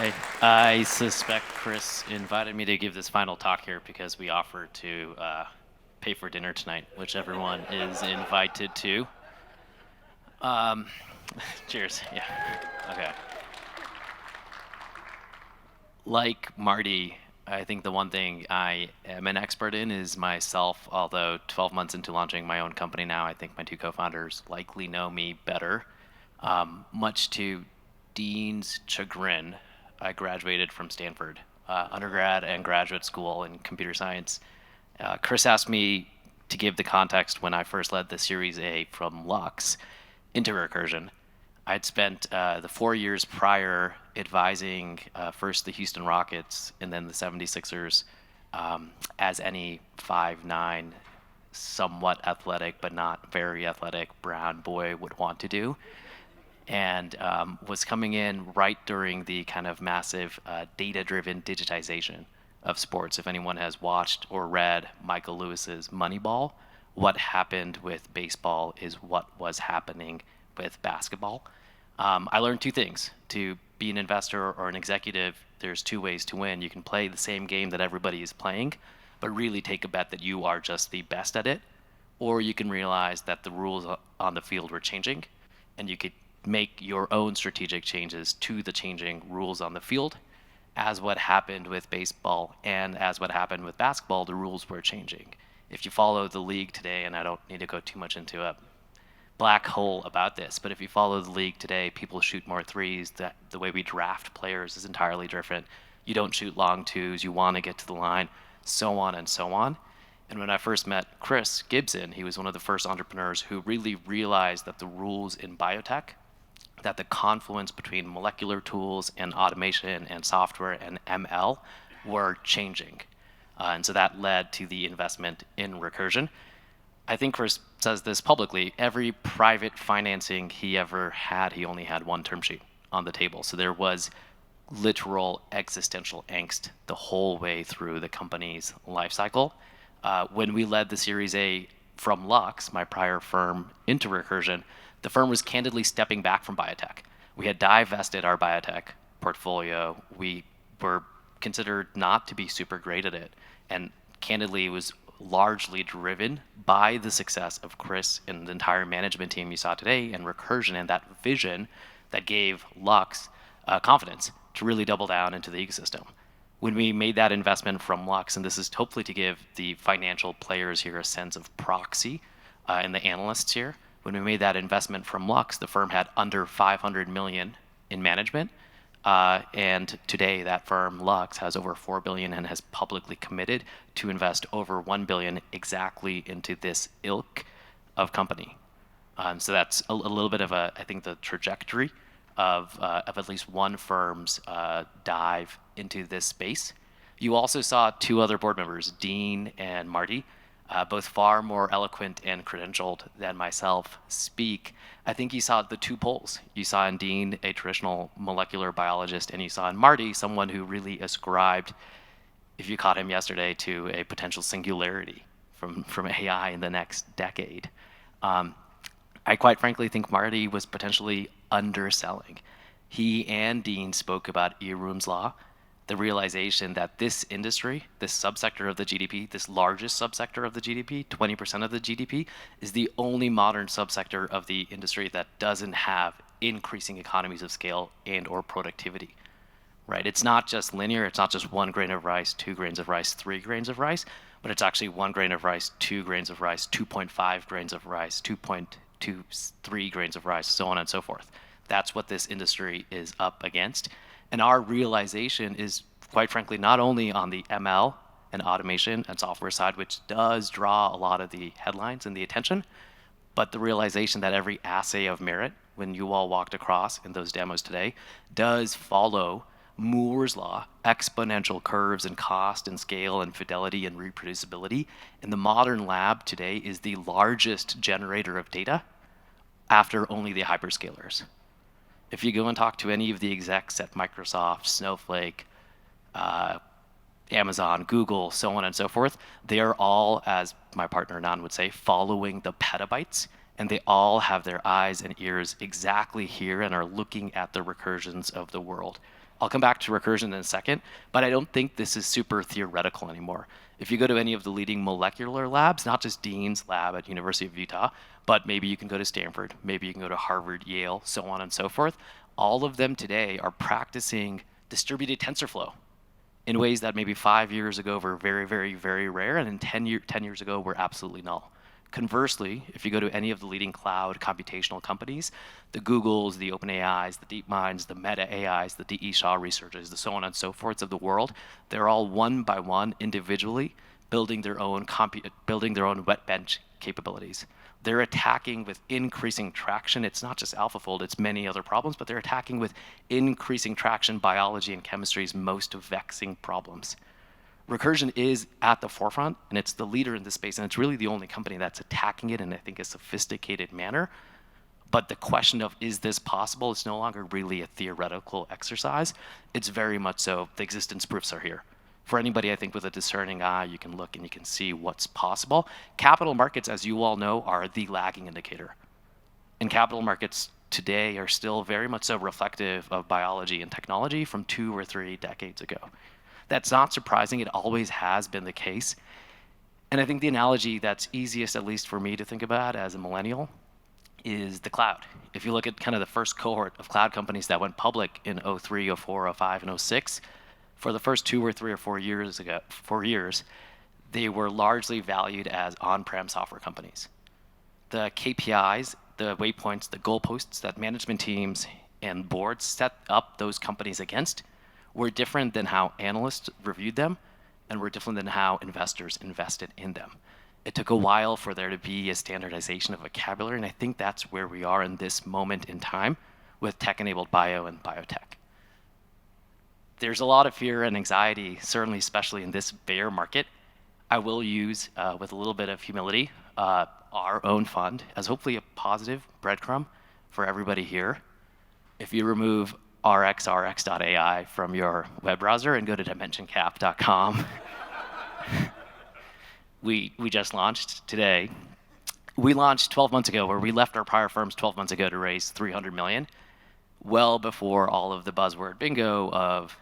Hey, I suspect Chris invited me to give this final talk here because we offered to pay for dinner tonight, which everyone is invited to. Um, cheers. Yeah. Okay. Like Marty, I think the one thing I am an expert in is myself, although 12 months into launching my own company now, I think my two co-founders likely know me better. Much to Dean's chagrin, I graduated from Stanford, undergrad and graduate school in computer science. Chris asked me to give the context when I first led the Series A from Lux into Recursion. I'd spent the 4 years prior advising first the Houston Rockets and then the 76ers as any 5'9", somewhat athletic but not very athletic brown boy would want to do, and was coming in right during the kind of massive data-driven digitization of sports. If anyone has watched or read Michael Lewis's Moneyball, what happened with baseball is what was happening with basketball. I learned two things. To be an investor or an executive, there's two ways to win. You can play the same game that everybody is playing, but really take a bet that you are just the best at it, or you can realize that the rules on the field were changing, and you could make your own strategic changes to the changing rules on the field. As what happened with baseball and as what happened with basketball, the rules were changing. If you follow the league today, and I don't need to go too much into a black hole about this, but if you follow the league today, people shoot more threes. The way we draft players is entirely different. You don't shoot long twos. You want to get to the line, so on and so on. And when I first met Chris Gibson, he was one of the first entrepreneurs who really realized that the rules in biotech, that the confluence between molecular tools and automation and software and ML were changing. And so that led to the investment in Recursion. I think Chris says this publicly. Every private financing he ever had, he only had one term sheet on the table. So there was literal existential angst the whole way through the company's life cycle. When we led the Series A from Lux, my prior firm, into Recursion, the firm was candidly stepping back from biotech. We had divested our biotech portfolio. We were considered not to be super great at it. And candidly, it was largely driven by the success of Chris and the entire management team you saw today and Recursion, and that vision that gave Lux confidence to really double down into the ecosystem. When we made that investment from Lux, and this is hopefully to give the financial players here a sense of proxy and the analysts here, when we made that investment from Lux, the firm had under 500 million in management. And today that firm, Lux, has over 4 billion and has publicly committed to invest over 1 billion exactly into this ilk of company. So that's a little bit of I think the trajectory of at least one firm's dive into this space. You also saw two other board members, Dean and Marty, both far more eloquent and credentialed than myself, speak. I think you saw the two poles. You saw in Dean a traditional molecular biologist, and you saw in Marty someone who really ascribed, if you caught him yesterday, to a potential singularity from AI in the next decade. I quite frankly think Marty was potentially underselling. He and Dean spoke about Irum's law, the realization that this industry, this subsector of the GDP, this largest subsector of the GDP, 20% of the GDP, is the only modern subsector of the industry that doesn't have increasing economies of scale and or productivity, right? It's not just linear. It's not just 1 grain of rice, 2 grains of rice, 3 grains of rice, but it's actually 1 grain of rice, 2 grains of rice, 2.5 grains of rice, 2.23 grains of rice, so on and so forth. That's what this industry is up against. And our realization is, quite frankly, not only on the ML and automation and software side, which does draw a lot of the headlines and the attention, but the realization that every assay of merit, when you all walked across in those demos today, does follow Moore's law, exponential curves in cost and scale and fidelity and reproducibility. And the modern lab today is the largest generator of data after only the hyperscalers. If you go and talk to any of the execs at Microsoft, Snowflake, Amazon, Google, so on and so forth, they are all, as my partner Nan would say, following the petabytes, and they all have their eyes and ears exactly here and are looking at the Recursions of the world. I'll come back to recursion in a second, but I don't think this is super theoretical anymore. If you go to any of the leading molecular labs, not just Dean's lab at University of Utah, but maybe you can go to Stanford, maybe you can go to Harvard, Yale, so on and so forth, all of them today are practicing distributed TensorFlow in ways that maybe 5 years ago were very, very, very rare, and in 10 years ago were absolutely null. Conversely, if you go to any of the leading cloud computational companies, the Googles, the OpenAIs, the DeepMinds, the Meta AIs, the D.E. Shaw researchers, the so on and so forths of the world, they're all one by one individually building their own wet bench capabilities. They're attacking with increasing traction. It's not just AlphaFold, it's many other problems, but they're attacking with increasing traction biology and chemistry's most vexing problems. Recursion is at the forefront, and it's the leader in this space, and it's really the only company that's attacking it in, I think, a sophisticated manner. But the question of, is this possible? It's no longer really a theoretical exercise. It's very much so, the existence proofs are here. For anybody, I think, with a discerning eye, you can look and you can see what's possible. Capital markets, as you all know, are the lagging indicator. And capital markets today are still very much so reflective of biology and technology from 2 or 3 decades ago. That's not surprising. It always has been the case. And I think the analogy that's easiest, at least for me, to think about as a millennial is the cloud. If you look at kind of the first cohort of cloud companies that went public in 03, 04, 05, and 06, for the first 2 or 3 or 4 years, they were largely valued as on-prem software companies. The KPIs, the waypoints, the goalposts that management teams and boards set up those companies against were different than how analysts reviewed them, and were different than how investors invested in them. It took a while for there to be a standardization of vocabulary, and I think that's where we are in this moment in time with tech-enabled bio and biotech. There's a lot of fear and anxiety, certainly especially in this bear market. I will use, with a little bit of humility, our own fund as hopefully a positive breadcrumb for everybody here. If you remove rxrx.ai from your web browser and go to dimensioncap.com. we just launched today. We launched 12 months ago, where we left our prior firms 12 months ago to raise 300 million, well before all of the buzzword bingo of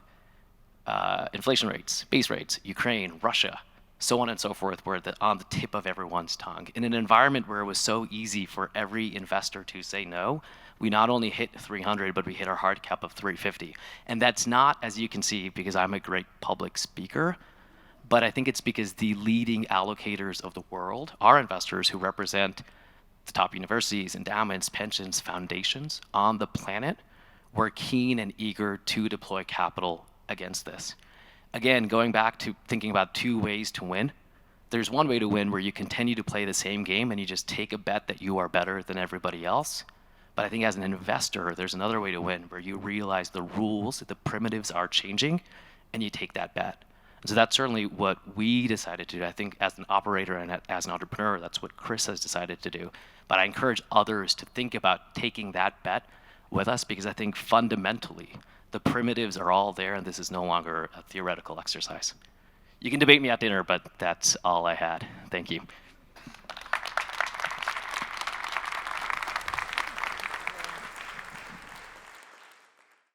inflation rates, base rates, Ukraine, Russia, so on and so forth, were on the tip of everyone's tongue. In an environment where it was so easy for every investor to say no, we not only hit 300, but we hit our hard cap of 350. And that's not, as you can see, because I'm a great public speaker, but I think it's because the leading allocators of the world, our investors who represent the top universities, endowments, pensions, foundations on the planet, were keen and eager to deploy capital against this. Again, going back to thinking about 2 ways to win, there's one way to win where you continue to play the same game and you just take a bet that you are better than everybody else. But I think as an investor, there's another way to win where you realize the rules, the primitives are changing, and you take that bet. And so that's certainly what we decided to do. I think as an operator and as an entrepreneur, that's what Chris has decided to do. But I encourage others to think about taking that bet with us, because I think fundamentally, the primitives are all there, and this is no longer a theoretical exercise. You can debate me at dinner, but that's all I had. Thank you.